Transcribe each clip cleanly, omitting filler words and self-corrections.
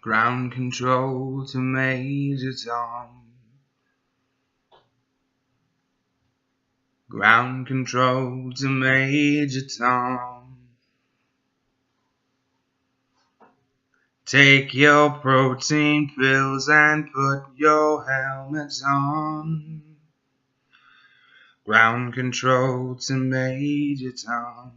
Ground control to Major Tom. Ground control to Major Tom. Take your protein pills and put your helmets on. Ground control to Major Tom.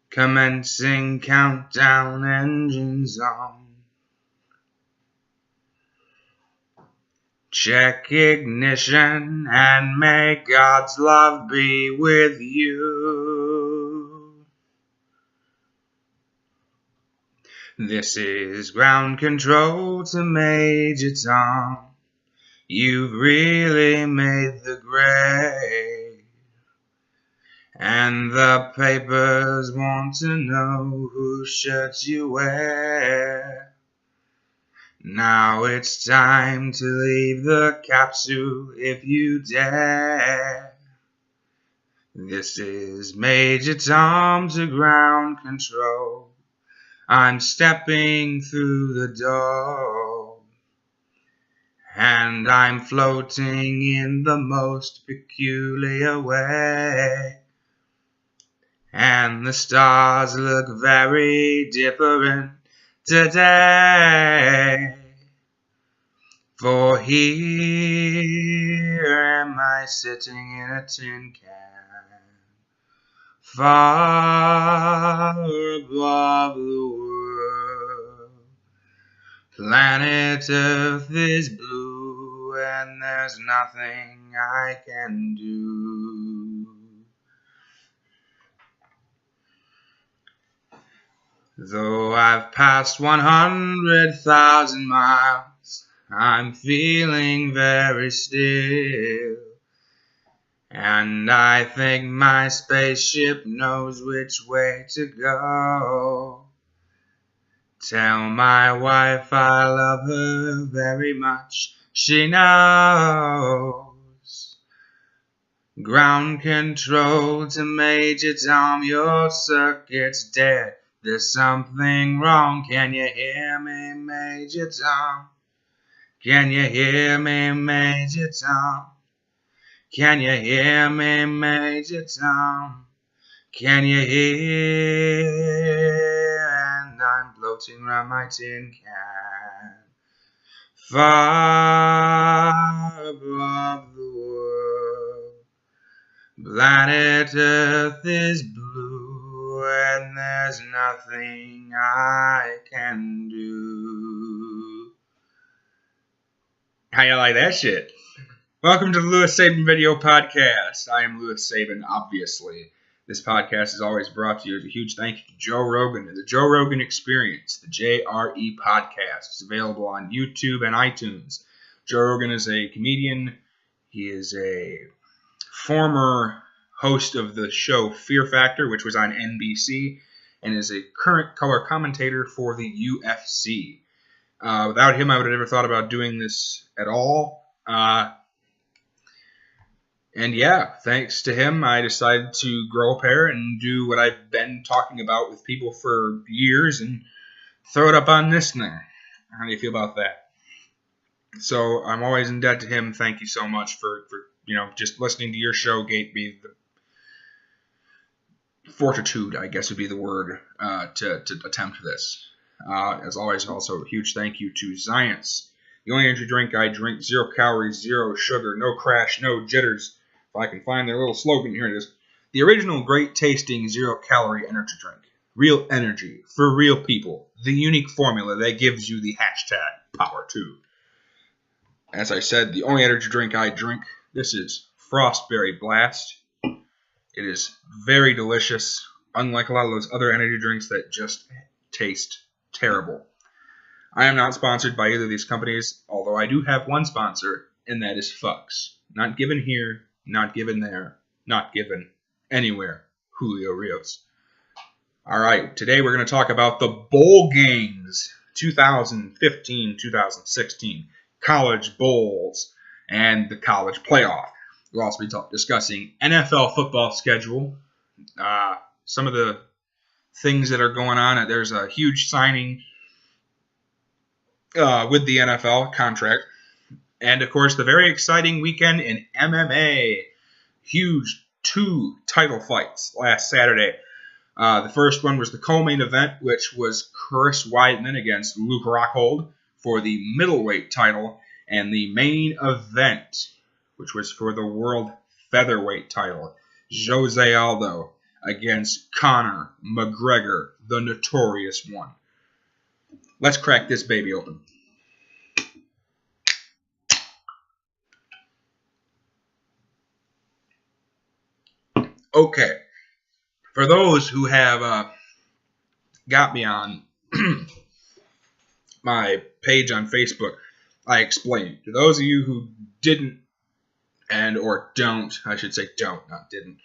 Commencing countdown, engines on. Check ignition and may God's love be with you. This is ground control to Major Tom. You've really made the grade, and the papers want to know whose shirts you wear. Now it's time to leave the capsule if you dare. This is Major Tom to ground control. I'm stepping through the door, and I'm floating in the most peculiar way. And the stars look very different today. For here am I sitting in a tin can, far above the world. Planet Earth is blue, and there's nothing I can do. Though I've passed 100,000 miles, I'm feeling very still, and I think my spaceship knows which way to go. Tell my wife I love her very much, she knows. Ground control to Major Tom, your circuit's dead. There's something wrong, can you hear me, Major Tom? Can you hear me, Major Tom? Can you hear me, Major Tom? Can you hear? And I'm floating around my tin can, far above the world. Planet Earth is blue, and there's nothing I can do. How you like that shit? Welcome to the Lewis Sabin Video Podcast. I am Lewis Sabin, obviously. This podcast is always brought to you as a huge thank you to Joe Rogan and the Joe Rogan Experience, the JRE podcast. It's available on YouTube and iTunes. Joe Rogan is a comedian. He is a former host of the show Fear Factor, which was on NBC, and is a current color commentator for the UFC. Without him, I would have never thought about doing this at all. And yeah, thanks to him, I decided to grow a pair and do what I've been talking about with people for years and throw it up on this thing. How do you feel about that? So I'm always in debt to him. Thank you so much for just listening to your show gave me the fortitude, I guess would be the word, to attempt this. As always, also a huge thank you to Science. The only energy drink I drink, 0 calories, 0 sugar, no crash, no jitters. If I can find their little slogan, here it is. The original great tasting 0 calorie energy drink. Real energy for real people. The unique formula that gives you the hashtag #Power2. As I said, the only energy drink I drink, this is Frostberry Blast. It is very delicious, unlike a lot of those other energy drinks that just taste terrible. I am not sponsored by either of these companies, although I do have one sponsor, and that is Fucks. Not given here, not given there, not given anywhere. Julio Rios. Alright, today we're going to talk about the bowl games, 2015-2016, college bowls, and the college playoff. We'll also be discussing NFL football schedule, some of the things that are going on. There's a huge signing with the NFL contract. And, of course, the very exciting weekend in MMA. Huge 2 title fights last Saturday. The first one was the co-main event, which was Chris Weidman against Luke Rockhold for the middleweight title. And the main event, which was for the world featherweight title, Jose Aldo against Conor McGregor, the notorious one. Let's crack this baby open. Okay, for those who have got me on my page on Facebook, I explained. To those of you who didn't or don't, I should say don't, not didn't,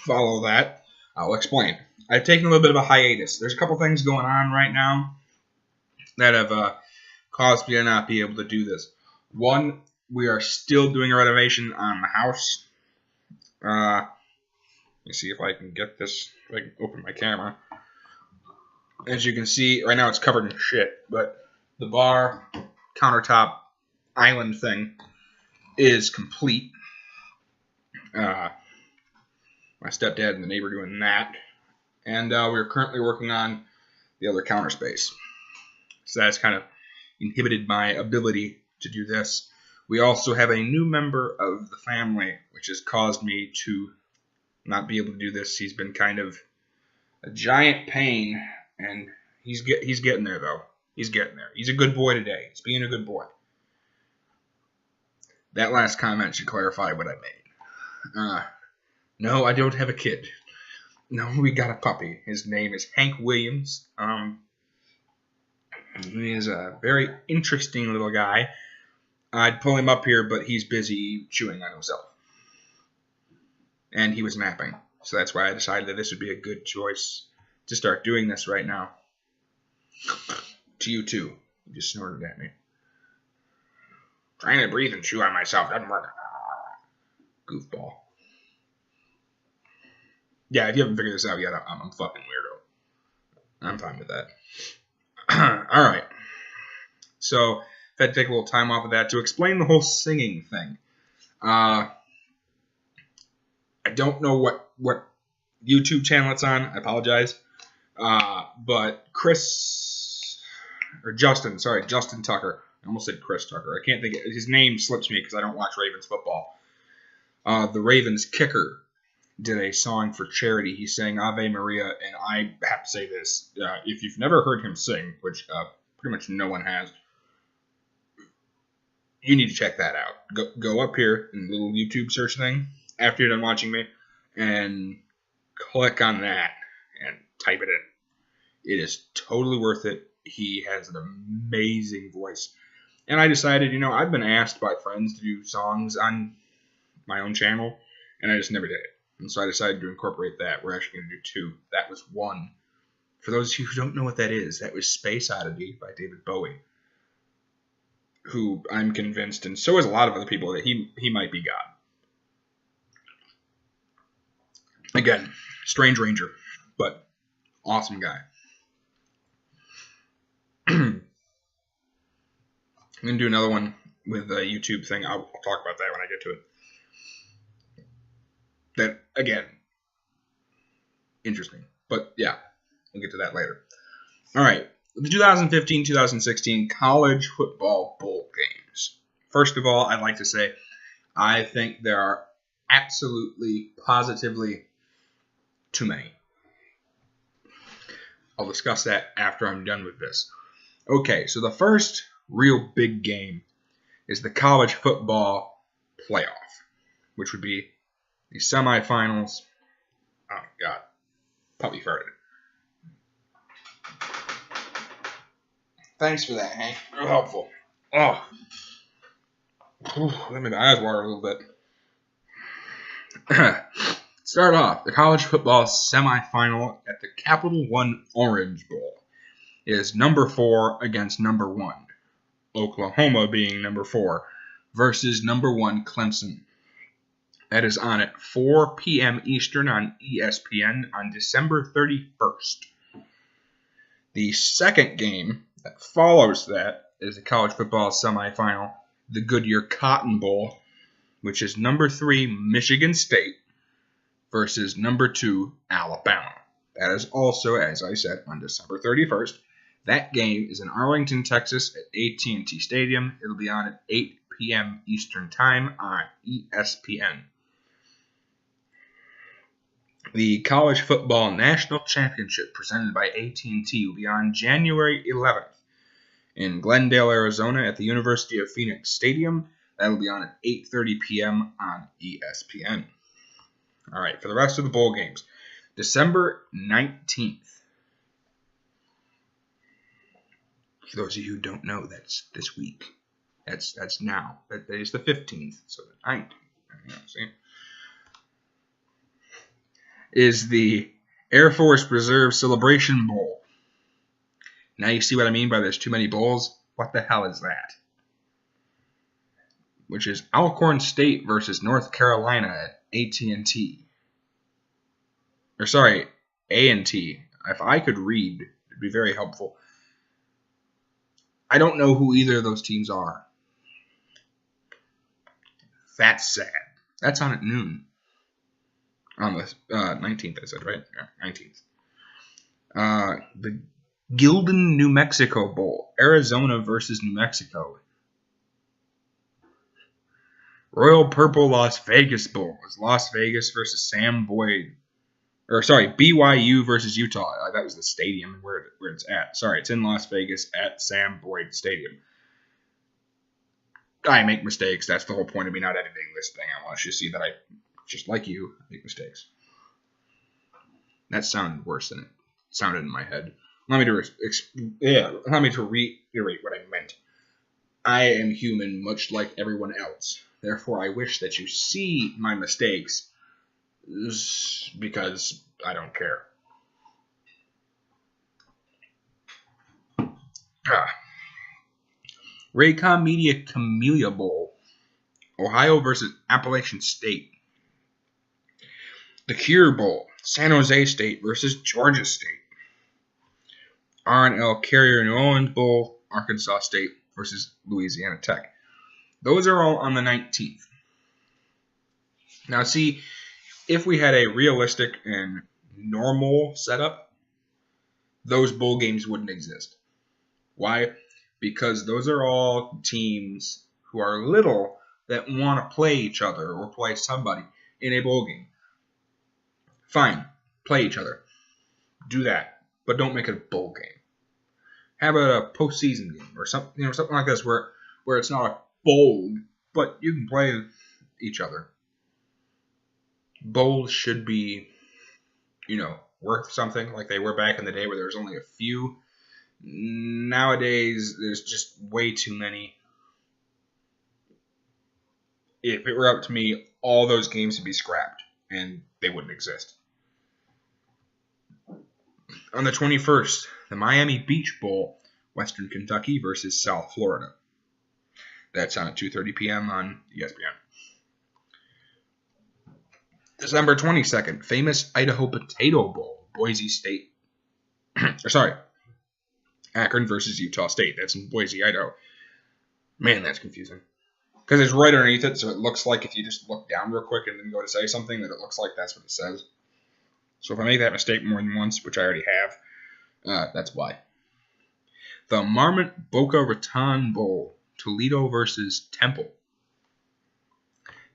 follow that, I'll explain. I've taken a little bit of a hiatus. There's a couple things going on right now that have caused me to not be able to do this. One, we are still doing a renovation on the house. Let me see if I can get this, if I can open my camera. As you can see, right now it's covered in shit, but the bar, countertop, island thing is complete. My stepdad and the neighbor doing that. And we're currently working on the other counter space. So that's kind of inhibited my ability to do this. We also have a new member of the family, which has caused me to not be able to do this. He's been kind of a giant pain, and he's getting there, though. He's getting there. He's a good boy today. He's being a good boy. That last comment should clarify what I made. No, I don't have a kid. No, we got a puppy. His name is Hank Williams. He is a very interesting little guy. I'd pull him up here, but he's busy chewing on himself. And he was napping. So that's why I decided that this would be a good choice to start doing this right now. To you too. You just snorted at me. Trying to breathe and chew on myself doesn't work. Goofball. Yeah, if you haven't figured this out yet, I'm a fucking weirdo. I'm fine with that. Alright. So, I've had to take a little time off of that to explain the whole singing thing. I don't know what YouTube channel it's on. I apologize. But Justin Tucker. I almost said Chris Tucker. I can't think. His name slips me because I don't watch Ravens football. The Ravens kicker did a song for charity. He sang Ave Maria, and I have to say this. If you've never heard him sing, which pretty much no one has, you need to check that out. Go up here in the little YouTube search thing after you're done watching me, and click on that and type it in. It is totally worth it. He has an amazing voice. And I decided, I've been asked by friends to do songs on my own channel, and I just never did it. And so I decided to incorporate that. We're actually going to do 2. That was 1. For those of you who don't know what that is, that was Space Oddity by David Bowie, who I'm convinced, and so is a lot of other people, that he might be God. Again, strange ranger, but awesome guy. I'm going to do another one with a YouTube thing. I'll talk about that when I get to it. That, again, interesting. But, yeah, we'll get to that later. All right, the 2015-2016 college football bowl games. First of all, I'd like to say I think there are absolutely, positively too many. I'll discuss that after I'm done with this. Okay, so the first real big game is the college football playoff, which would be the semifinals. Oh, my God. Puppy farted. Thanks for that, Hank. Real helpful. Oh. Let my eyes water a little bit. Start off, the college football semifinal at the Capital One Orange Bowl is number 4 against number 1. Oklahoma being number 4 versus number 1 Clemson. That is on at 4 p.m. Eastern on ESPN on December 31st. The second game that follows that is the college football semifinal, the Goodyear Cotton Bowl, which is number 3 Michigan State versus number 2 Alabama. That is also, as I said, on December 31st. That game is in Arlington, Texas at AT&T Stadium. It'll be on at 8 p.m. Eastern Time on ESPN. The College Football National Championship presented by AT&T will be on January 11th in Glendale, Arizona at the University of Phoenix Stadium. That will be on at 8:30 p.m. on ESPN. All right, for the rest of the bowl games, December 19th. For those of you who don't know, that's this week. That's now. That is the 15th, so the 19th. See? Is the Air Force Reserve Celebration Bowl. Now you see what I mean by there's too many bowls? What the hell is that? Which is Alcorn State versus North Carolina at AT&T. Or sorry, A&T. If I could read, it'd be very helpful. I don't know who either of those teams are. That's sad. That's on at noon. On the 19th, I said, right? Yeah, 19th. The Gildan, New Mexico Bowl. Arizona versus New Mexico. Royal Purple Las Vegas Bowl. Is Las Vegas versus Sam Boyd. Or, sorry, BYU versus Utah. That was the stadium where it's at. Sorry, it's in Las Vegas at Sam Boyd Stadium. I make mistakes. That's the whole point of me not editing this thing. I want you to see that I, just like you, make mistakes. That sounded worse than it sounded in my head. Allow me to reiterate what I meant. I am human, much like everyone else. Therefore, I wish that you see my mistakes, because I don't care. Raycom Media Camellia Bowl. Ohio versus Appalachian State. The Cure Bowl. San Jose State versus Georgia State. R&L Carrier New Orleans Bowl. Arkansas State versus Louisiana Tech. Those are all on the 19th. Now, see, if we had a realistic and normal setup, those bowl games wouldn't exist. Why? Because those are all teams who are little that want to play each other or play somebody in a bowl game. Fine, play each other. Do that, but don't make it a bowl game. Have a postseason game or something like this where it's not a bowl, but you can play each other. Bowls should be, worth something like they were back in the day where there was only a few. Nowadays, there's just way too many. If it were up to me, all those games would be scrapped, and they wouldn't exist. On the 21st, the Miami Beach Bowl, Western Kentucky versus South Florida. That's on at 2:30 p.m. on ESPN. December 22nd, famous Idaho Potato Bowl, Boise State. Akron versus Utah State. That's in Boise, Idaho. Man, that's confusing. Because it's right underneath it, so it looks like if you just look down real quick and then go to say something, that it looks like that's what it says. So if I make that mistake more than once, which I already have, that's why. The Marmot Boca Raton Bowl, Toledo versus Temple.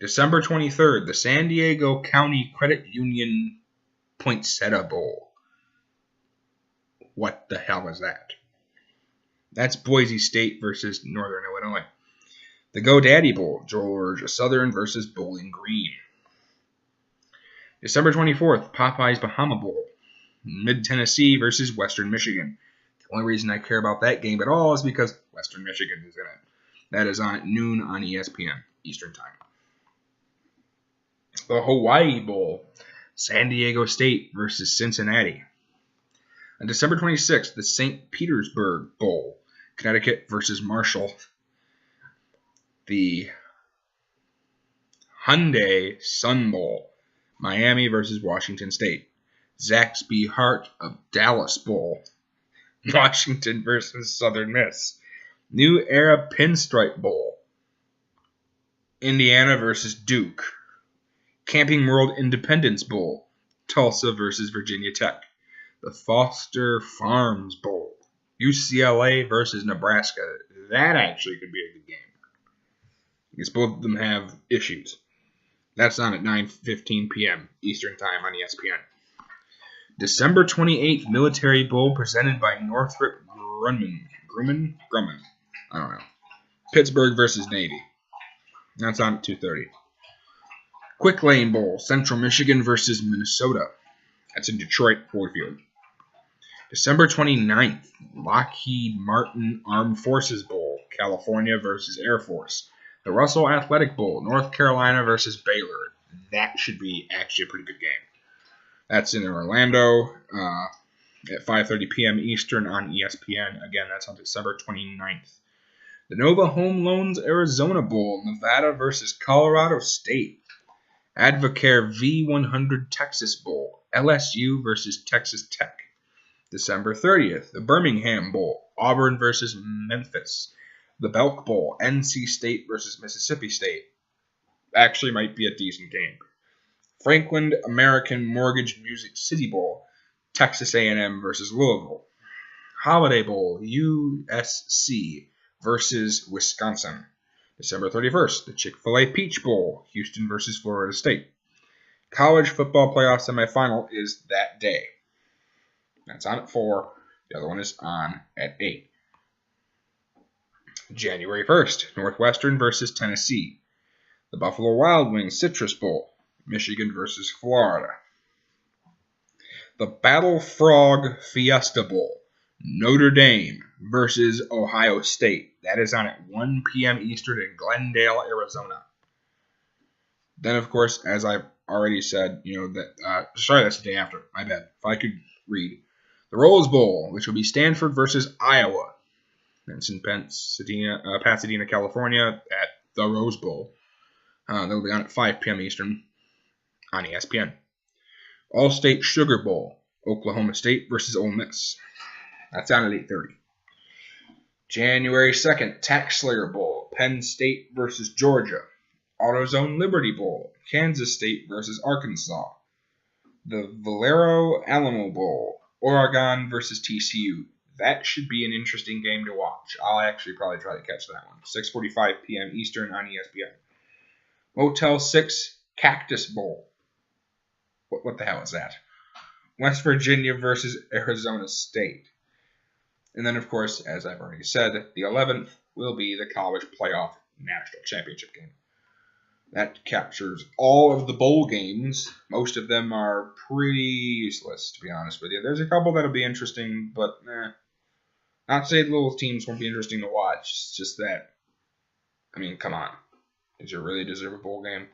December 23rd, the San Diego County Credit Union Poinsettia Bowl. What the hell is that? That's Boise State versus Northern Illinois. The GoDaddy Bowl, Georgia Southern versus Bowling Green. December 24th, Popeye's Bahama Bowl, Mid-Tennessee versus Western Michigan. The only reason I care about that game at all is because Western Michigan is in it. That is on at noon on ESPN, Eastern Time. The Hawaii Bowl, San Diego State versus Cincinnati. On December 26th, the St. Petersburg Bowl, Connecticut versus Marshall. The Hyundai Sun Bowl, Miami versus Washington State. Zaxby Hart of Dallas Bowl, Washington versus Southern Miss. New Era Pinstripe Bowl, Indiana versus Duke. Camping World Independence Bowl, Tulsa versus Virginia Tech. The Foster Farms Bowl, UCLA versus Nebraska. That actually could be a good game, because both of them have issues. That's on at 9:15 p.m. Eastern Time on ESPN. December 28th, Military Bowl presented by Northrop Grumman? I don't know. Pittsburgh versus Navy. That's on at 2:30. Quick Lane Bowl, Central Michigan versus Minnesota. That's in Detroit, Ford Field. December 29th, Lockheed Martin Armed Forces Bowl, California versus Air Force. The Russell Athletic Bowl, North Carolina versus Baylor. That should be actually a pretty good game. That's in Orlando at 5:30 p.m. Eastern on ESPN. Again, that's on December 29th. The Nova Home Loans Arizona Bowl, Nevada versus Colorado State. Advocare V100 Texas Bowl, LSU versus Texas Tech. December 30th, the Birmingham Bowl, Auburn versus Memphis. The Belk Bowl, NC State versus Mississippi State. Actually might be a decent game. Franklin American Mortgage Music City Bowl, Texas A&M versus Louisville. Holiday Bowl, USC versus Wisconsin. December 31st, the Chick-fil-A Peach Bowl, Houston versus Florida State. College football playoff semifinal is that day. That's on at 4. The other one is on at 8. January 1st, Northwestern versus Tennessee. The Buffalo Wild Wings Citrus Bowl, Michigan versus Florida. The Battle Frog Fiesta Bowl, Notre Dame versus Ohio State. That is on at 1 p.m. Eastern in Glendale, Arizona. Then, of course, as I've already said, that's the day after. My bad. If I could read. The Rose Bowl, which will be Stanford versus Iowa. That's in Pasadena, California, at the Rose Bowl. That'll be on at 5 p.m. Eastern on ESPN. All-State Sugar Bowl, Oklahoma State versus Ole Miss. That's on at 8:30. January 2nd, Tax Slayer Bowl, Penn State versus Georgia. AutoZone Liberty Bowl, Kansas State versus Arkansas. The Valero Alamo Bowl, Oregon versus TCU. That should be an interesting game to watch. I'll actually probably try to catch that one. 6:45 p.m. Eastern on ESPN. Motel 6 Cactus Bowl. What the hell is that? West Virginia versus Arizona State. And then, of course, as I've already said, the 11th will be the College Playoff National Championship game. That captures all of the bowl games. Most of them are pretty useless, to be honest with you. There's a couple that'll be interesting, but not to say the little teams won't be interesting to watch. It's just that, come on. Does it really deserve a bowl game?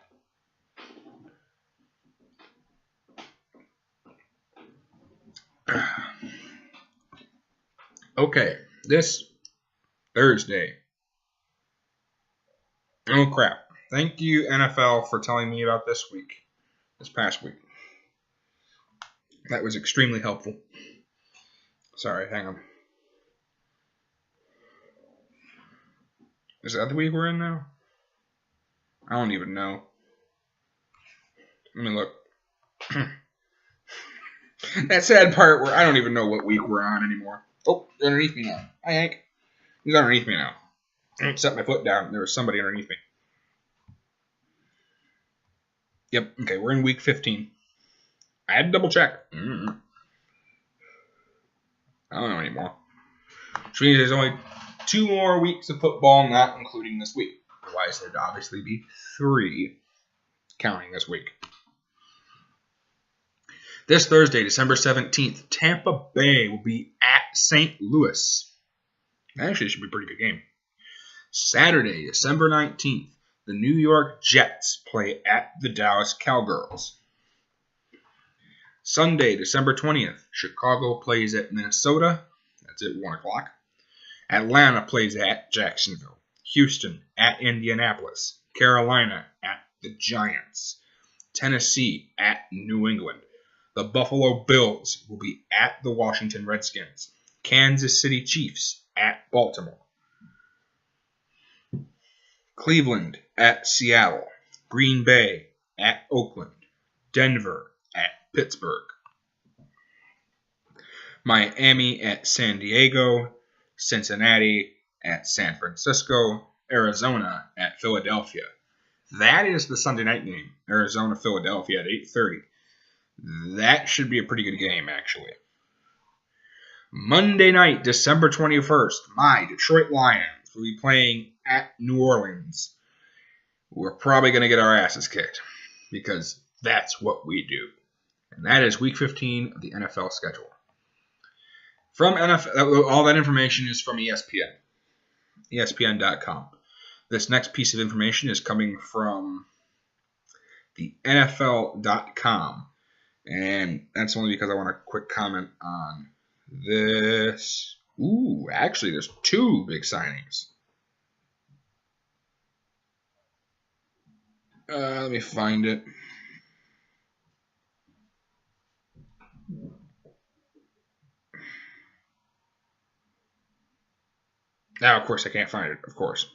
Okay, this Thursday. Oh, crap. Thank you, NFL, for telling me about this past week. That was extremely helpful. Sorry, hang on. Is that the week we're in now? I don't even know. Let me look. That sad part where I don't even know what week we're on anymore. Oh, they're underneath me now. Hi, Hank. He's underneath me now. I set my foot down. There was somebody underneath me. Yep. Okay, we're in week 15. I had to double check. I don't know anymore. Which means there's only 2 more weeks of football, not including this week. Otherwise, there'd obviously be 3 counting this week. This Thursday, December 17th, Tampa Bay will be at St. Louis. Actually, it should be a pretty good game. Saturday, December 19th, the New York Jets play at the Dallas Cowgirls. Sunday, December 20th, Chicago plays at Minnesota. That's at 1 o'clock. Atlanta plays at Jacksonville. Houston at Indianapolis. Carolina at the Giants. Tennessee at New England. The Buffalo Bills will be at the Washington Redskins. Kansas City Chiefs at Baltimore. Cleveland at Seattle. Green Bay at Oakland. Denver at Pittsburgh. Miami at San Diego. Cincinnati at San Francisco. Arizona at Philadelphia. That is the Sunday night game. Arizona-Philadelphia at 8:30. That should be a pretty good game, actually. Monday night, December 21st, my Detroit Lions will be playing at New Orleans. We're probably going to get our asses kicked because that's what we do. And that is Week 15 of the NFL schedule. From NFL, all that information is from ESPN, ESPN.com. This next piece of information is coming from the NFL.com. And that's only because I want a quick comment on this. Ooh, actually, there's two big signings. Let me find it. Now, of course, I can't find it, of course.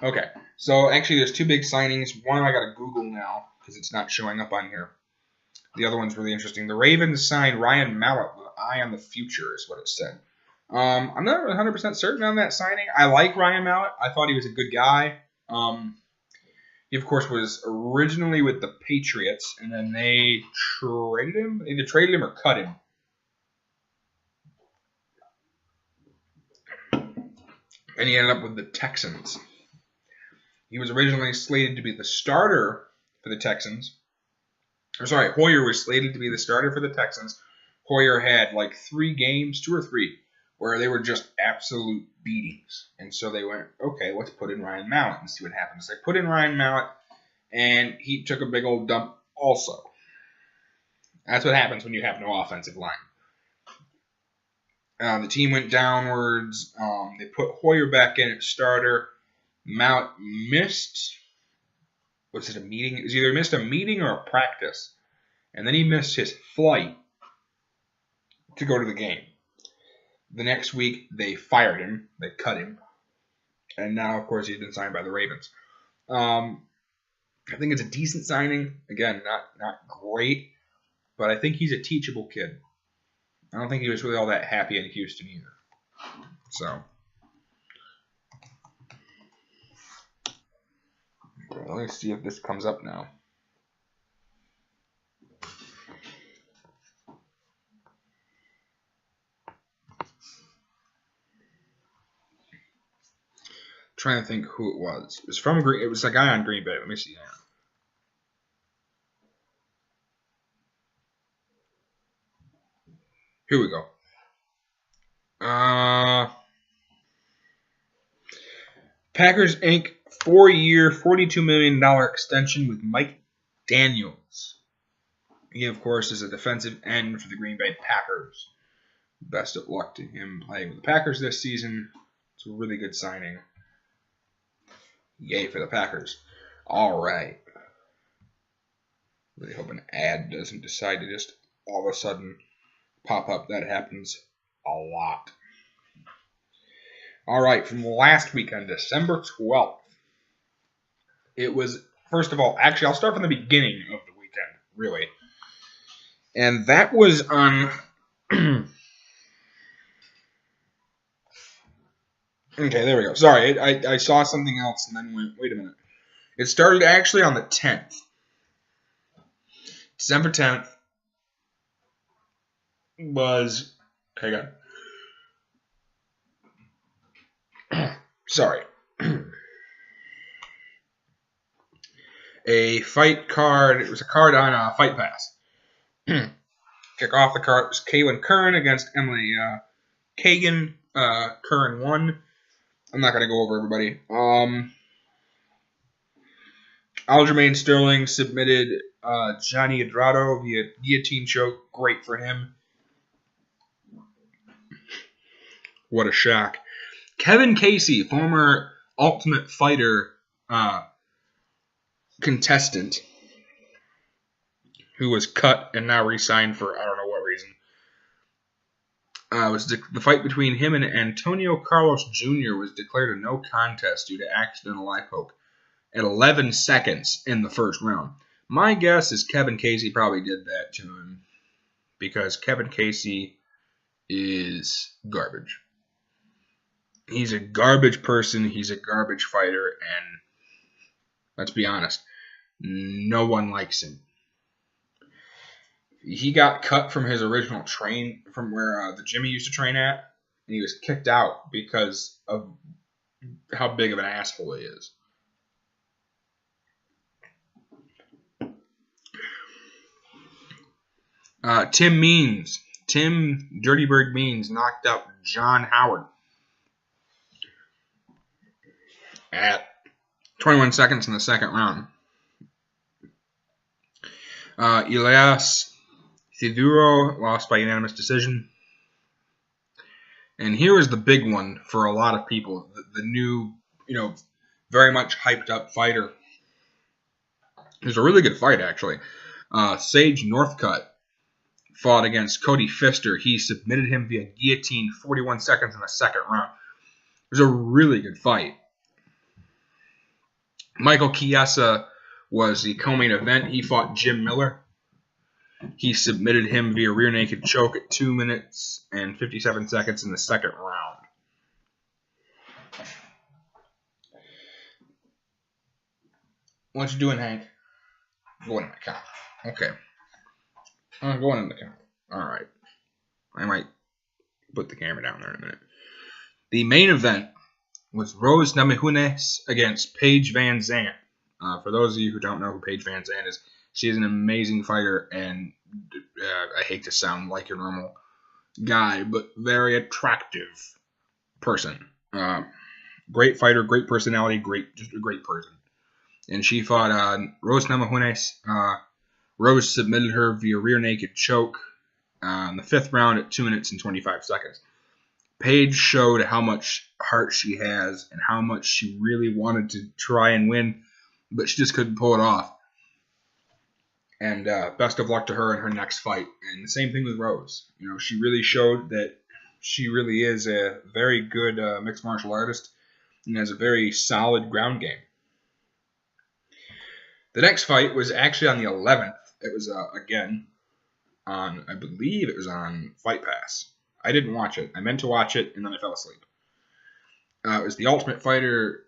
Okay, so actually there's two big signings. One I got to Google now because it's not showing up on here. The other one's really interesting. The Ravens signed Ryan Mallett with an eye on the future is what it said. I'm not 100% certain on that signing. I like Ryan Mallett. I thought he was a good guy. He, of course, was originally with the Patriots, and then they traded him. Either traded him or cut him. And he ended up with the Texans. He was originally slated to be the starter for the Texans. Hoyer was slated to be the starter for the Texans. Hoyer had like 3 games, 2 or 3, where they were just absolute beatings. And so they went, okay, let's put in Ryan Mallett and see what happens. They put in Ryan Mallett, and he took a big old dump also. That's what happens when you have no offensive line. The team went downwards. They put Hoyer back in at starter. Mallett missed, was it a meeting? It was either missed a meeting or a practice. And then he missed his flight to go to the game. The next week, they fired him. They cut him. And now, of course, he's been signed by the Ravens. I think it's a decent signing. Again, not great. But I think he's a teachable kid. I don't think he was really all that happy in Houston either. So, let me see if this comes up now. Trying to think who it was. It was from Green. It was a guy on Green Bay. Let me see now. Here we go. Packers Inc. 4-year, $42 million extension with Mike Daniels. He, of course, is a defensive end for the Green Bay Packers. Best of luck to him playing with the Packers this season. It's a really good signing. Yay for the Packers. All right. Really hope an ad doesn't decide to just all of a sudden pop up. That happens a lot. All right, from last weekend, December 12th. It was, first of all, actually, I'll start from the beginning of the weekend, really. And that was on... Okay, there we go. Sorry, I saw something else and then went, wait a minute. It started actually on the 10th. December 10th was... Okay, got it. Sorry. A fight card. It was a card on Fight Pass. Kick off the card was Kaylin Curran against Emily Kagan. Curran won. I'm not going to go over everybody. Aljamain Sterling submitted Johnny Adrado via guillotine choke. Great for him. What a shock. Kevin Casey, former Ultimate Fighter contestant who was cut and now re-signed for I don't know what reason. Was the fight between him and Antonio Carlos Jr. was declared a no contest due to accidental eye poke at 11 seconds in the first round. My guess is Kevin Casey probably did that to him because Kevin Casey is garbage. He's a garbage person. He's a garbage fighter, and let's be honest, no one likes him. He got cut from his original train, from where the gym he used to train at, and he was kicked out because of how big of an asshole he is. Tim Dirty Bird Means knocked out John Howard at 21 seconds in the second round. Elias Theodoro lost by unanimous decision. And here is the big one for a lot of people. The new, very much hyped up fighter. It was a really good fight, actually. Sage Northcutt fought against Cody Pfister. He submitted him via guillotine 41 seconds in the second round. It was a really good fight. Michael Chiesa was the co-main event. He fought Jim Miller. He submitted him via rear naked choke at 2 minutes and 57 seconds in the second round. What you doing, Hank? Going in the car. Okay. I'm going in the car. Alright. I might put the camera down there in a minute. The main event was Rose Namajunas against Paige Van Zandt. For those of you who don't know who Paige Van Zandt is, she is an amazing fighter, and I hate to sound like your normal guy, but very attractive person. Great fighter, great personality, just a great person. And she fought Rose Namajunas. Rose submitted her via rear naked choke in the fifth round at 2 minutes and 25 seconds. Paige showed how much heart she has and how much she really wanted to try and win, but she just couldn't pull it off. And best of luck to her in her next fight. And the same thing with Rose. She really showed that she really is a very good mixed martial artist and has a very solid ground game. The next fight was actually on the 11th. It was, again, I believe it was on Fight Pass. I didn't watch it. I meant to watch it, and then I fell asleep. It was the Ultimate Fighter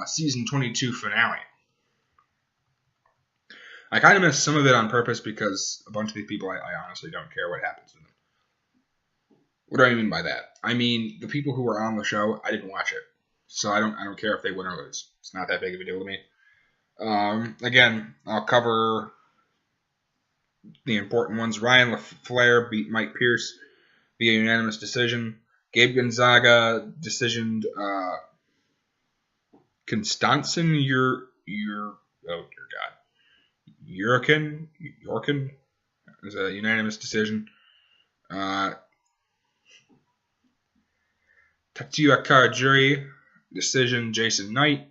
Season 22 finale. I kind of missed some of it on purpose because a bunch of these people, I honestly don't care what happens to them. What do I mean by that? I mean, the people who were on the show, I didn't watch it. So I don't care if they win or lose. It's not that big of a deal to me. Again, I'll cover the important ones. Ryan LaFleur beat Mike Pierce via unanimous decision. Gabe Gonzaga decisioned Constantin Yorkin is a unanimous decision. Tatua Karajuri decision Jason Knight.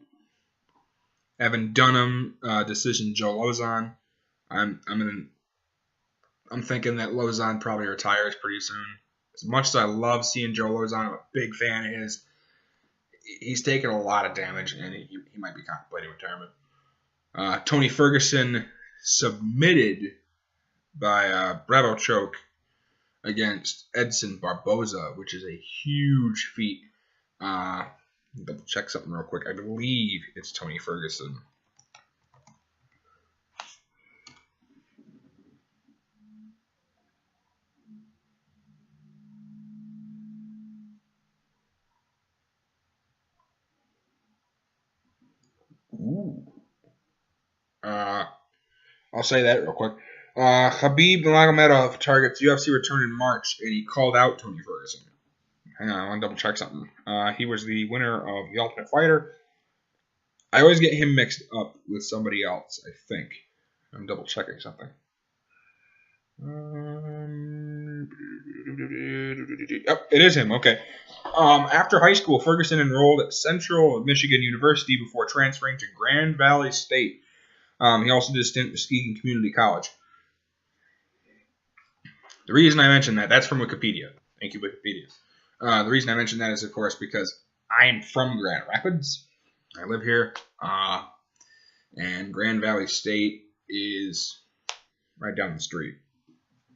Evan Dunham decision Joe Lozon. I'm thinking that Lozon probably retires pretty soon. As much as I love seeing Joe Lozon, I'm a big fan of his. He's taken a lot of damage, and he might be contemplating retirement. Tony Ferguson submitted by Bravo choke against Edson Barboza, which is a huge feat. Double check something real quick. I believe it's Tony Ferguson. Ooh. I'll say that real quick. Khabib Nurmagomedov targets UFC return in March, and he called out Tony Ferguson. Hang on, I want to double check something. He was the winner of The Ultimate Fighter. I always get him mixed up with somebody else, I think. I'm double checking something. Yep, it is him. Okay. After high school, Ferguson enrolled at Central Michigan University before transferring to Grand Valley State. He also did a stint at Muskegon Community College. The reason I mentioned that's from Wikipedia. Thank you, Wikipedia. The reason I mentioned that is, of course, because I am from Grand Rapids. I live here. And Grand Valley State is right down the street.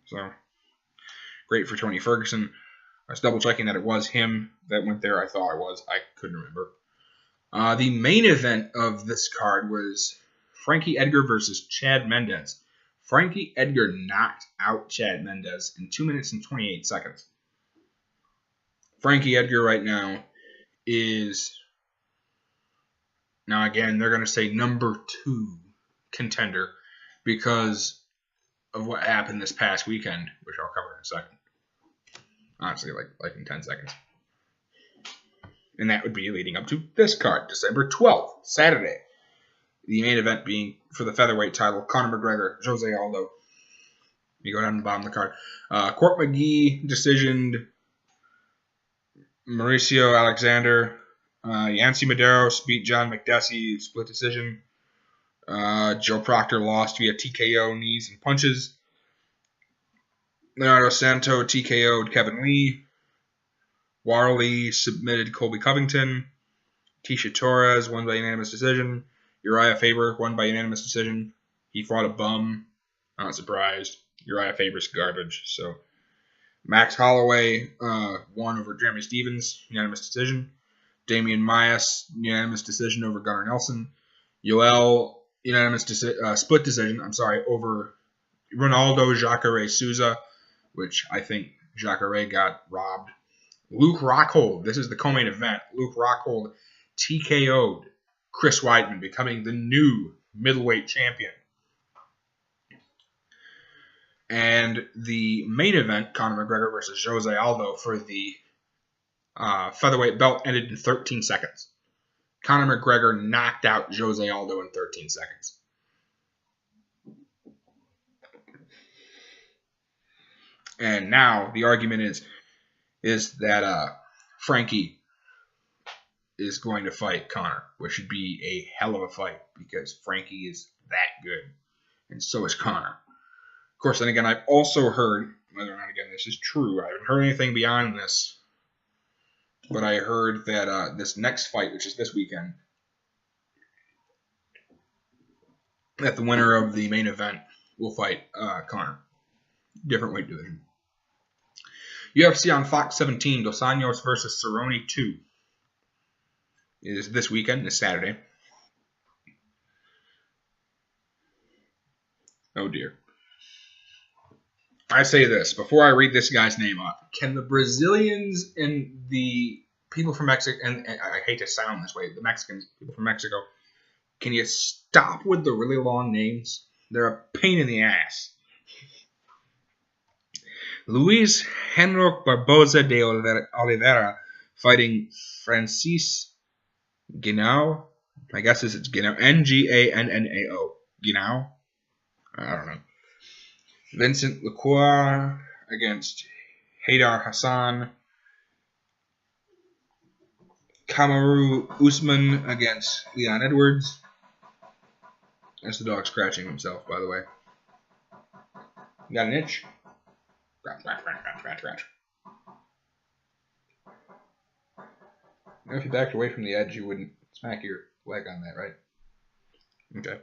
So, great for Tony Ferguson. I was double checking that it was him that went there. I thought it was. I couldn't remember. The main event of this card was Frankie Edgar versus Chad Mendes. Frankie Edgar knocked out Chad Mendes in 2 minutes and 28 seconds. Frankie Edgar right now is, now again, they're going to say number 2 contender because of what happened this past weekend, which I'll cover in a second. Honestly, like in 10 seconds. And that would be leading up to this card, December 12th, Saturday. The main event being for the featherweight title, Conor McGregor, Jose Aldo. You go down to the bottom of the card. Court McGee decisioned Mauricio Alexander. Yancy Medeiros beat John McDessie, split decision. Joe Proctor lost via TKO, knees, and punches. Leonardo Santo TKO'd Kevin Lee. Warley submitted Colby Covington. Tisha Torres won by unanimous decision. Uriah Faber won by unanimous decision. He fought a bum. Not surprised. Uriah Faber's garbage. So Max Holloway won over Jeremy Stevens, unanimous decision. Damian Maias, unanimous decision over Gunnar Nelson. Yoel, unanimous split decision, over Ronaldo Jacare Souza, which I think Jacare got robbed. Luke Rockhold, this is the co-main event. Luke Rockhold TKO'd Chris Weidman, becoming the new middleweight champion. And the main event, Conor McGregor versus Jose Aldo for the featherweight belt, ended in 13 seconds. Conor McGregor knocked out Jose Aldo in 13 seconds. And now the argument is that Frankie is going to fight Conor, which should be a hell of a fight because Frankie is that good, and so is Conor. Of course, then again, I've also heard, whether or not again this is true, I haven't heard anything beyond this, but I heard that this next fight, which is this weekend, that the winner of the main event will fight Conor. Different weight division. UFC on Fox 17, Dos Anjos versus Cerrone 2. Is this weekend, this Saturday. Oh dear. I say this, before I read this guy's name off, can the Brazilians and the people from Mexico, and I hate to sound this way, the Mexicans, people from Mexico, can you stop with the really long names? They're a pain in the ass. Luis Henrique Barbosa de Oliveira fighting Francis Guinao. I guess it's Guinao. Ngannao. Guinao? I don't know. Vincent Lecour against Haydar Hassan. Kamaru Usman against Leon Edwards. That's the dog scratching himself, by the way. You got an itch? Scratch. Now, if you backed away from the edge, you wouldn't smack your leg on that, right? Okay.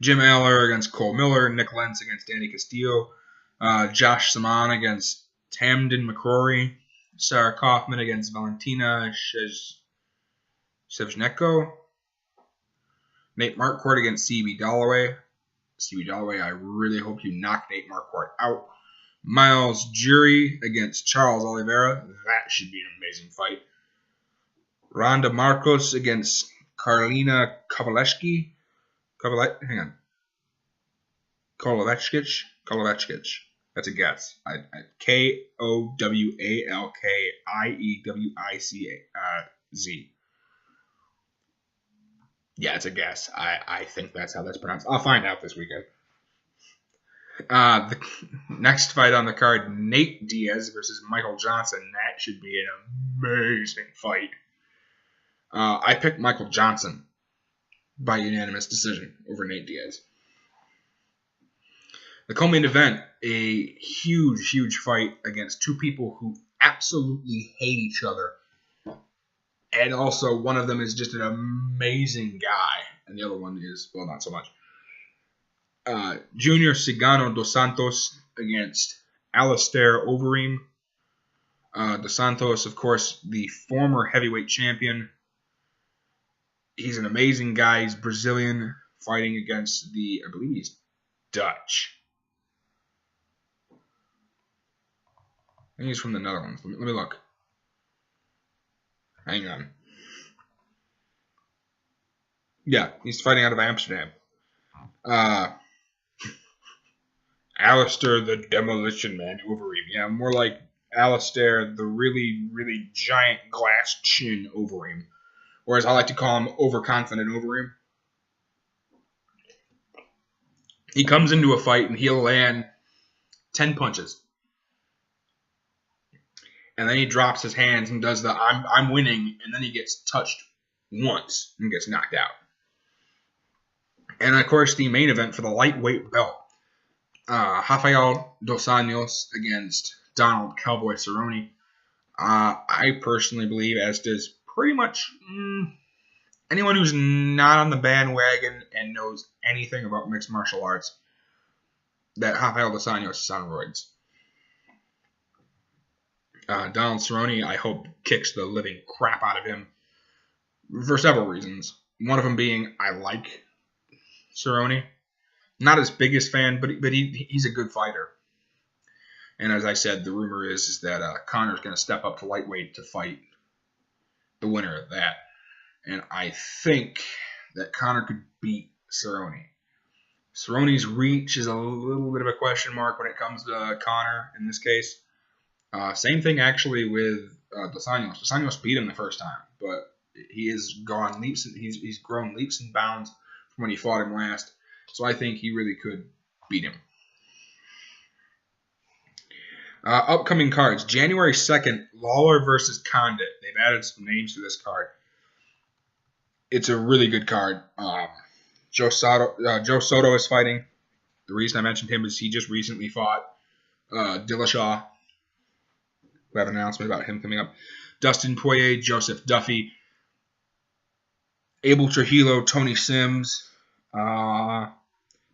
Jim Aller against Cole Miller. Nick Lentz against Danny Castillo. Josh Saman against Tamden McCrory. Sarah Kaufman against Valentina Shevchenko. Nate Marquardt against CB Dalloway. CB Dalloway, I really hope you knock Nate Marquardt out. Miles Jury against Charles Oliveira. That should be an amazing fight. Ronda Marcos against Karolina Kovalevskiy. Kovalevskiy. That's a guess. Kowalkiewicz. Yeah, it's a guess. I think that's how that's pronounced. I'll find out this weekend. The next fight on the card, Nate Diaz versus Michael Johnson. That should be an amazing fight. I picked Michael Johnson. by unanimous decision over Nate Diaz. The co-main event, a huge, huge fight against two people who absolutely hate each other. And also, one of them is just an amazing guy, and the other one is, well, not so much. Junior Cigano dos Santos against Alistair Overeem. Dos Santos, of course, the former heavyweight champion. He's an amazing guy. He's Brazilian, fighting against I believe he's Dutch. I think he's from the Netherlands. Let me look. Hang on. Yeah, he's fighting out of Amsterdam. Alistair the Demolition Man Overeem. Yeah, more like Alistair the really, really giant glass chin Overeem. Or as I like to call him, overconfident Overeem. He comes into a fight and he'll land 10 punches. And then he drops his hands and does the I'm winning, and then he gets touched once and gets knocked out. And of course, the main event for the lightweight belt, Rafael dos Anjos against Donald Cowboy Cerrone. I personally believe, as does pretty much anyone who's not on the bandwagon and knows anything about mixed martial arts, that Rafael dos Anjos is on roids. Donald Cerrone, I hope, kicks the living crap out of him for several reasons. One of them being I like Cerrone. Not his biggest fan, but he's a good fighter. And as I said, the rumor is that Conor's going to step up to lightweight to fight the winner of that. And I think that Conor could beat Cerrone. Cerrone's reach is a little bit of a question mark when it comes to Conor in this case. Same thing actually with Dos Anjos. Dos Anjos beat him the first time, but he has gone leaps and he's grown leaps and bounds from when he fought him last. So I think he really could beat him. Upcoming cards. January 2nd, Lawler versus Condit. They've added some names to this card. It's a really good card. Joe Soto is fighting. The reason I mentioned him is he just recently fought Dillashaw. We have an announcement about him coming up. Dustin Poirier, Joseph Duffy, Abel Trujillo, Tony Sims, Nina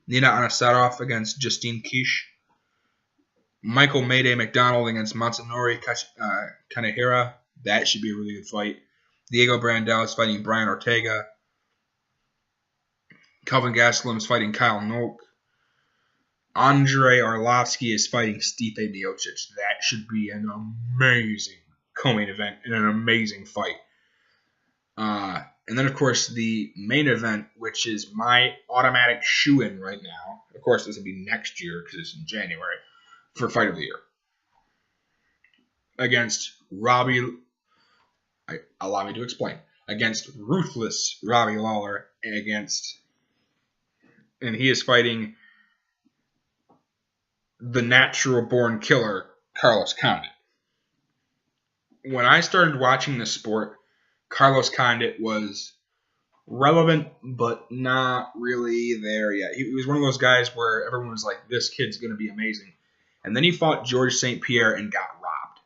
Anasarov against Justine Kish, Michael Mayday McDonald against Matsunori Kanehira. That should be a really good fight. Diego Brandel is fighting Brian Ortega. Kelvin Gastelum is fighting Kyle Noak. Andrei Arlovsky is fighting Stipe Miocic. That should be an amazing co-main event and an amazing fight. And then, of course, the main event, which is my automatic shoe-in right now. Of course, this will be next year because it's in January for Fight of the Year. Against allow me to explain. Against ruthless Robbie Lawler and he is fighting the natural-born killer, Carlos Condit. When I started watching this sport, Carlos Condit was relevant, but not really there yet. He was one of those guys where everyone was like, this kid's going to be amazing. And then he fought George St. Pierre and got robbed.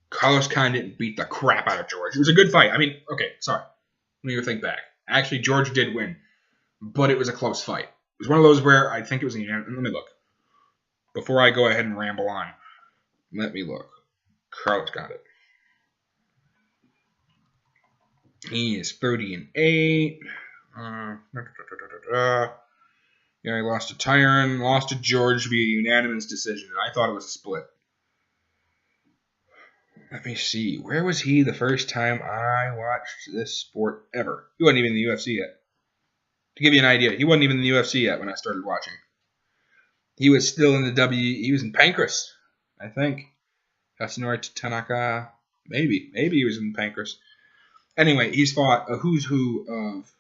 Carlos Condit beat the crap out of George. It was a good fight. I mean, okay, sorry. Let me think back. Actually, George did win, but it was a close fight. It was one of those where I think it was let me look. Before I go ahead and ramble on, let me look. Carlos Condit. He is 30-8. Yeah, he lost to Tyron, lost to George via unanimous decision. I thought it was a split. Let me see. Where was he the first time I watched this sport ever? He wasn't even in the UFC yet. To give you an idea, he wasn't even in the UFC yet when I started watching. He was still in the he was in Pancrase, I think. Katsunori Tanaka, maybe he was in Pancrase. Anyway, he's fought a who's who of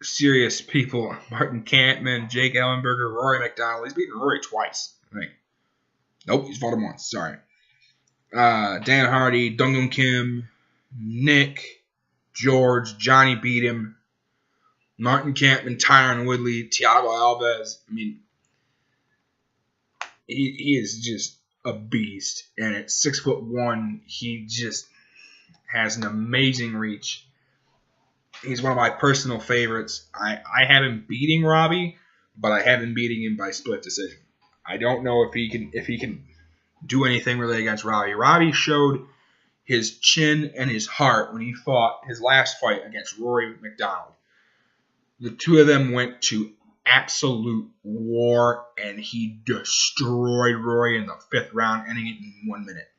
serious people. Martin Kampman, Jake Ellenberger, Rory McDonald. He's beaten Rory twice, I think. Nope, he's fought him once. Sorry. Dan Hardy, Donghyun Kim, Nick, George, Johnny beat him. Martin Kampman, Tyron Woodley, Thiago Alves. I mean, he is just a beast. And at 6'1", he just has an amazing reach. He's one of my personal favorites. I have him beating Robbie, but I have him beating him by split decision. I don't know if he can do anything really against Robbie. Robbie showed his chin and his heart when he fought his last fight against Rory McDonald. The two of them went to absolute war, and he destroyed Rory in the 5th round, ending it in 1 minute.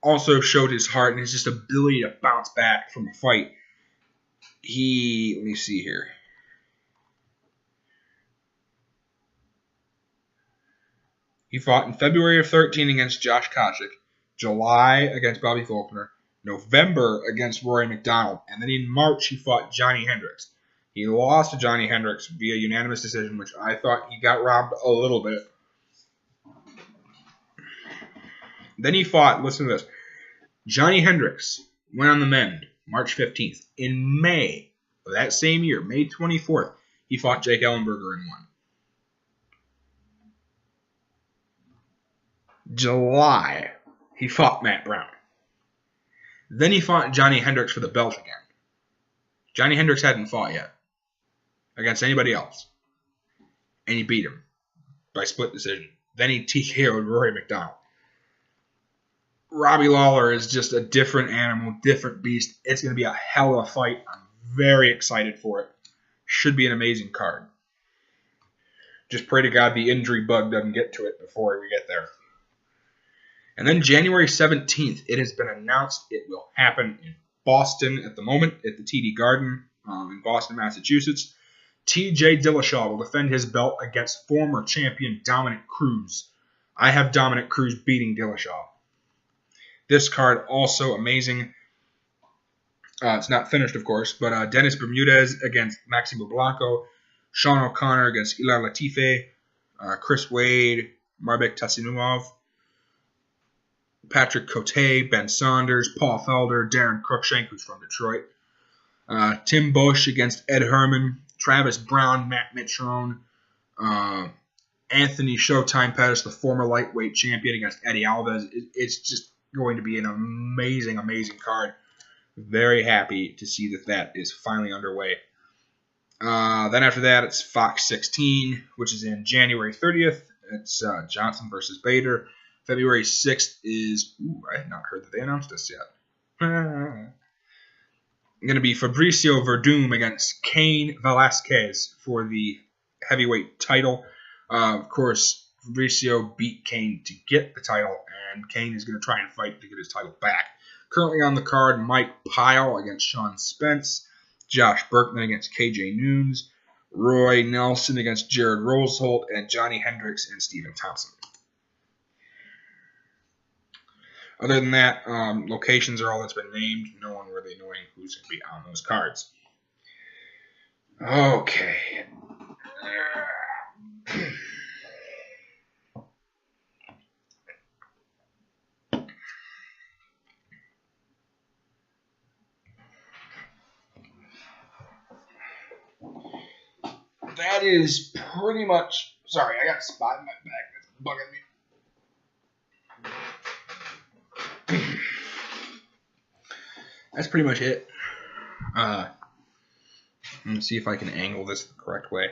Also showed his heart and his just ability to bounce back from a fight. Let me see here. He fought in February of 13 against Josh Koscheck, July against Bobby Faulkner, November against Rory McDonald, and then in March he fought Johnny Hendricks. He lost to Johnny Hendricks via unanimous decision, which I thought he got robbed a little bit. Then he fought, listen to this, Johnny Hendricks went on the mend March 15th. In May of that same year, May 24th, he fought Jake Ellenberger and won. July, he fought Matt Brown. Then he fought Johnny Hendricks for the belt again. Johnny Hendricks hadn't fought yet against anybody else. And he beat him by split decision. Then he TKO'd Rory McDonald. Robbie Lawler is just a different animal, different beast. It's going to be a hell of a fight. I'm very excited for it. Should be an amazing card. Just pray to God the injury bug doesn't get to it before we get there. And then January 17th, it has been announced it will happen in Boston at the moment, at the TD Garden in Boston, Massachusetts. TJ Dillashaw will defend his belt against former champion Dominic Cruz. I have Dominic Cruz beating Dillashaw. This card also amazing. It's not finished, of course, but Dennis Bermudez against Maximo Blanco, Sean O'Connor against Ilir Latifi, Chris Wade, Marbek Tasinumov, Patrick Cote, Ben Saunders, Paul Felder, Darren Cruikshank, who's from Detroit, Tim Bush against Ed Herman, Travis Brown, Matt Mitrone, Anthony Showtime Pettis, the former lightweight champion, against Eddie Alves. It's just going to be an amazing, amazing card. Very happy to see that is finally underway. Then after that, it's Fox 16, which is in January 30th. It's Johnson versus Bader. February 6th is... I had not heard that they announced this yet. Going to be Fabricio Verdum against Cain Velasquez for the heavyweight title. Of course, Fabricio beat Cain to get the title, and Cain is going to try and fight to get his title back. Currently on the card, Mike Pyle against Sean Spence, Josh Berkman against KJ Nunes, Roy Nelson against Jared Roseholt, and Johnny Hendricks and Stephen Thompson. Other than that, locations are all that's been named. No one really knowing who's going to be on those cards. Okay. That is pretty much... Sorry, I got a spot in my back that's bugging me. That's pretty much it. Let me see if I can angle this the correct way.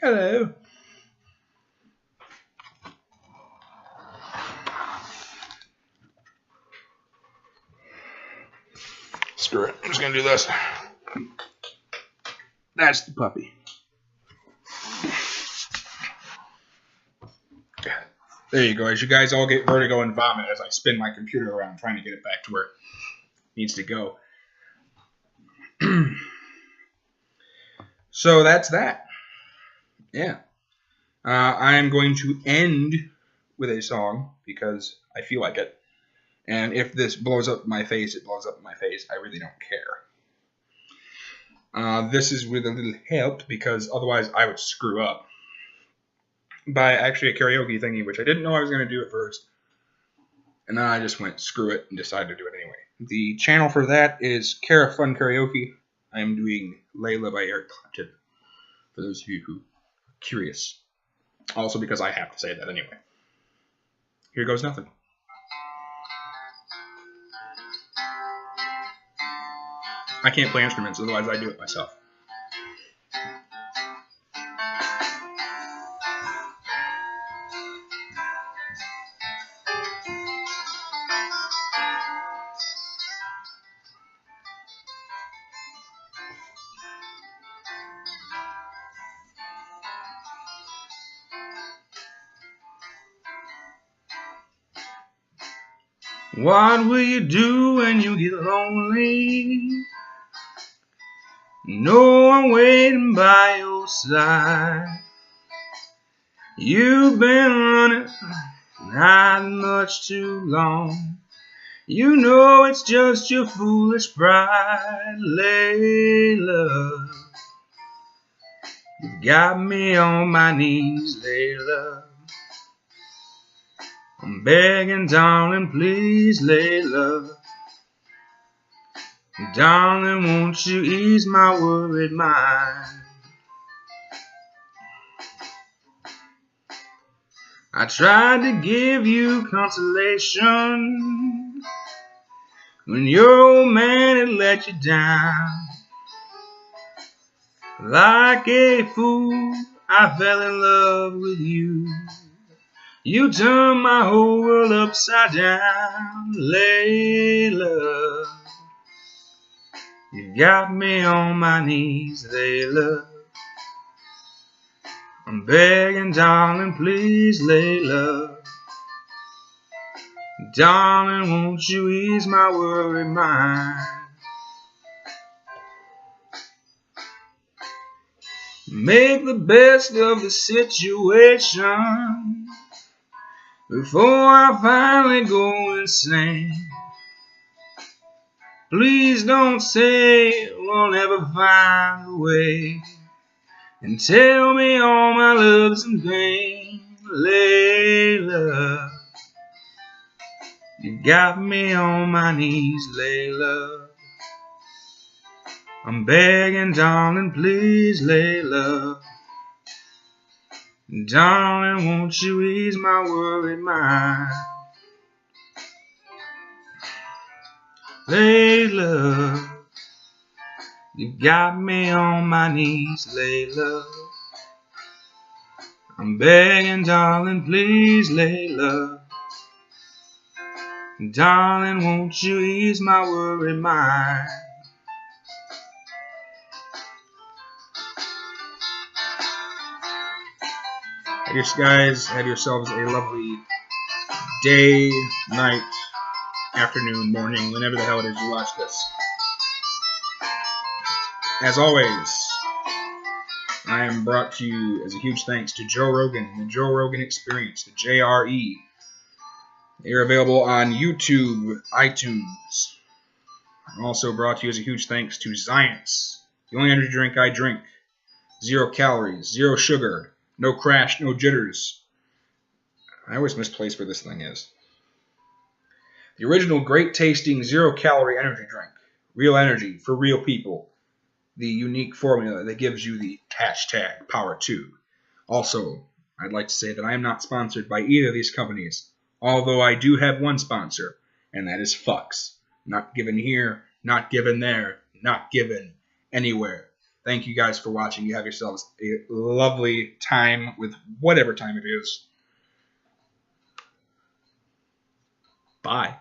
Hello. Screw it. I'm just going to do this. That's the puppy. There you go. As you guys all get vertigo and vomit as I spin my computer around trying to get it back to where it needs to go. So that's that. Yeah. I'm going to end with a song because I feel like it. And if this blows up my face, it blows up in my face. I really don't care. This is with a little help because otherwise I would screw up. by actually a karaoke thingy, which I didn't know I was going to do at first. And then I just went, screw it, and decided to do it anyway. The channel for that is Cara Fun Karaoke. I am doing Layla by Eric Clapton, for those of you who are curious. Also because I have to say that anyway. Here goes nothing. I can't play instruments, otherwise I do it myself. What will you do when you get lonely? No one waiting by your side. You've been running not much too long. You know it's just your foolish pride, Layla. You got me on my knees, Layla. I'm begging, darling, please, Layla. Darling, won't you ease my worried mind? I tried to give you consolation when your old man had let you down. Like a fool, I fell in love with you. You turned my whole world upside down, Layla. You got me on my knees, Layla. I'm begging, darling, please, Layla. Darling, won't you ease my worried mind? Make the best of the situation before I finally go insane. Please don't say we'll never find a way, and tell me all my love's in vain, Layla. You got me on my knees, Layla. I'm begging, darling, please, Layla. Darling, won't you ease my worried mind? Layla, you got me on my knees, Layla. I'm begging, darling, please, Layla. Darling, won't you ease my worried mind? I guess, guys, have yourselves a lovely day, night, afternoon, morning, whenever the hell it is you watch this. As always, I am brought to you as a huge thanks to Joe Rogan and the Joe Rogan Experience, the JRE. They are available on YouTube, iTunes. I'm also brought to you as a huge thanks to Science, the only energy drink I drink. 0 calories, 0 sugar, no crash, no jitters. I always misplace where this thing is. The original great tasting 0 calorie energy drink. Real energy for real people. The unique formula that gives you the hashtag Power2. Also, I'd like to say that I am not sponsored by either of these companies, although I do have one sponsor, and that is Fucks. Not given here, not given there, not given anywhere. Thank you guys for watching. You have yourselves a lovely time with whatever time it is. Bye.